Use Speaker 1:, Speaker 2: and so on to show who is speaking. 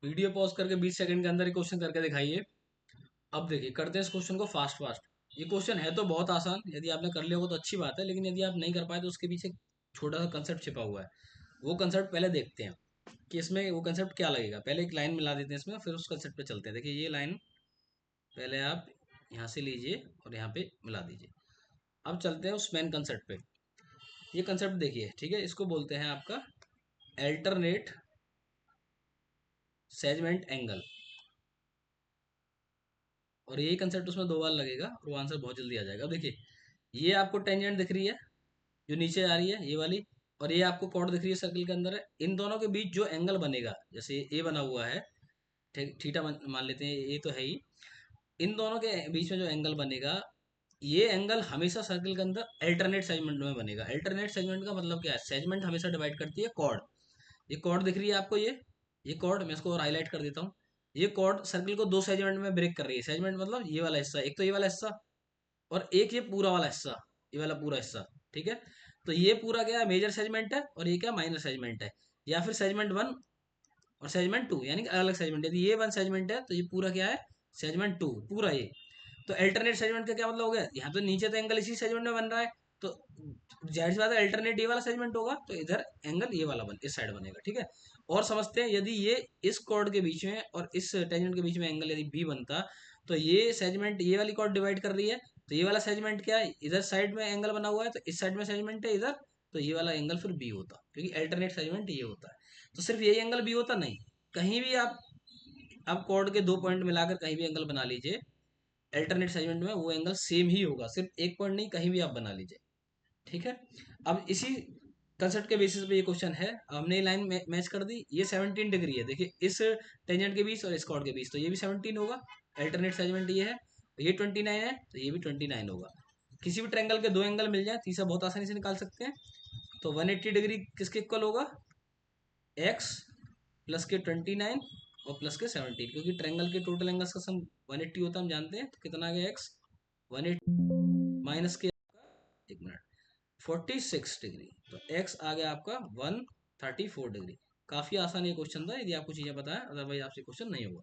Speaker 1: Video pause करके 20 second के अंदर ये क्वेश्चन करके दिखाइए। अब देखिए करते हैं इस क्वेश्चन को फास्ट फास्ट। ये क्वेश्चन है तो बहुत आसान, यदि आपने कर लिया होगा तो अच्छी बात है, लेकिन यदि आप नहीं कर पाए तो उसके पीछे छोटा सा कंसेप्ट छिपा हुआ है। वो कंसेप्ट पहले देखते हैं कि इसमें वो कंसेप्ट क्या लगेगा। पहले एक लाइन मिला देते हैं इसमें, फिर उस कंसेप्ट पे चलते हैं। देखिए ये लाइन पहले आप यहाँ से लीजिए और यहाँ पे मिला दीजिए। अब चलते हैं उस मेन कंसेप्ट पे। ये कंसेप्ट देखिए, ठीक है, इसको बोलते हैं आपका अल्टरनेट सेगमेंट एंगल। और यही कंसेप्ट उसमें 2 बार लगेगा और वो आंसर बहुत जल्दी आ जाएगा। अब देखिए ये आपको टेंजेंट दिख रही है जो नीचे आ रही है ये वाली, और ये आपको कॉर्ड दिख रही है सर्कल के अंदर है। इन दोनों के बीच जो एंगल बनेगा, जैसे ए बना हुआ है, थीटा मान लेते हैं, ये तो है ही। इन दोनों के बीच में जो एंगल बनेगा, ये एंगल हमेशा सर्कल के अंदर अल्टरनेट सेगमेंट में बनेगा। अल्टरनेट सेगमेंट का मतलब क्या है? सेगमेंट हमेशा डिवाइड करती है कॉर्ड। ये कॉर्ड दिख रही है आपको, ये कॉर्ड मैं इसको और हाईलाइट कर देता हूँ। ये कॉर्ड सर्कल को 2 सेगमेंट में ब्रेक कर रही है। सेगमेंट मतलब ये वाला हिस्सा, एक तो ये वाला हिस्सा और एक ये पूरा वाला हिस्सा, ये वाला पूरा हिस्सा, ठीक है। तो ये पूरा क्या है? मेजर सेगमेंट है, और ये क्या? माइनर सेगमेंट है, या फिर सेगमेंट वन और सेगमेंट टू, यानी कि अलग अलग सेगमेंट। यदि ये वन सेगमेंट है तो ये पूरा क्या है? सेगमेंट टू पूरा ये। तो अल्टरनेट सेगमेंट का क्या मतलब हो गया? यहाँ तो नीचे तो एंगल इसी सेगमेंट में बन रहा है, तो जाहिर सी बात है अल्टरनेट ये वाला सेगमेंट होगा, तो इधर एंगल ये वाला इस साइड बनेगा, ठीक है। और समझते हैं, यदि ये इस कॉर्ड के बीच में और इस टेंजेंट के बीच में एंगल यदि बी बनता, तो ये सेगमेंट ये वाली कॉर्ड डिवाइड कर रही है, तो ये वाला सेगमेंट क्या है? इधर साइड में एंगल बना हुआ है, तो इस साइड में सेगमेंट है इधर, तो ये वाला एंगल फिर बी होता, क्योंकि अल्टरनेट सेगमेंट ये होता है। तो सिर्फ यही एंगल बी होता नहीं, कहीं भी आप कॉर्ड के 2 पॉइंट मिलाकर कहीं भी एंगल बना लीजिए अल्टरनेट सेगमेंट में, वो एंगल सेम ही होगा। सिर्फ एक पॉइंट नहीं, कहीं भी आप बना लीजिए, ठीक है। अब इसी कंसेप्ट के बेसिस पे ये क्वेश्चन है। हमने ये लाइन मैच कर दी, ये 17 डिग्री है, देखिए इस टेंजेंट के बीच और इस कॉर्ड के बीच, तो ये भी 17 होगा। अल्टरनेट सेगमेंट ये है, ये 29 है, तो ये भी 29 होगा। किसी भी ट्रायंगल के 2 एंगल मिल जाए, तीसरा बहुत आसानी से निकाल सकते हैं। तो 180 डिग्री किसके इक्वल होगा? एक्स प्लस के 29 और प्लस के 17, क्योंकि ट्रायंगल के टोटल एंगल्स का सम 180 होता है, हम जानते हैं। तो कितना आ गया? एक्स 180 माइनस के, एक मिनट, 46 डिग्री। तो एक्स आ गया आपका 134 डिग्री। काफी आसान ये क्वेश्चन था, यदि आपको चीजें पता है, अदरवाइज आपसे क्वेश्चन नहीं होगा।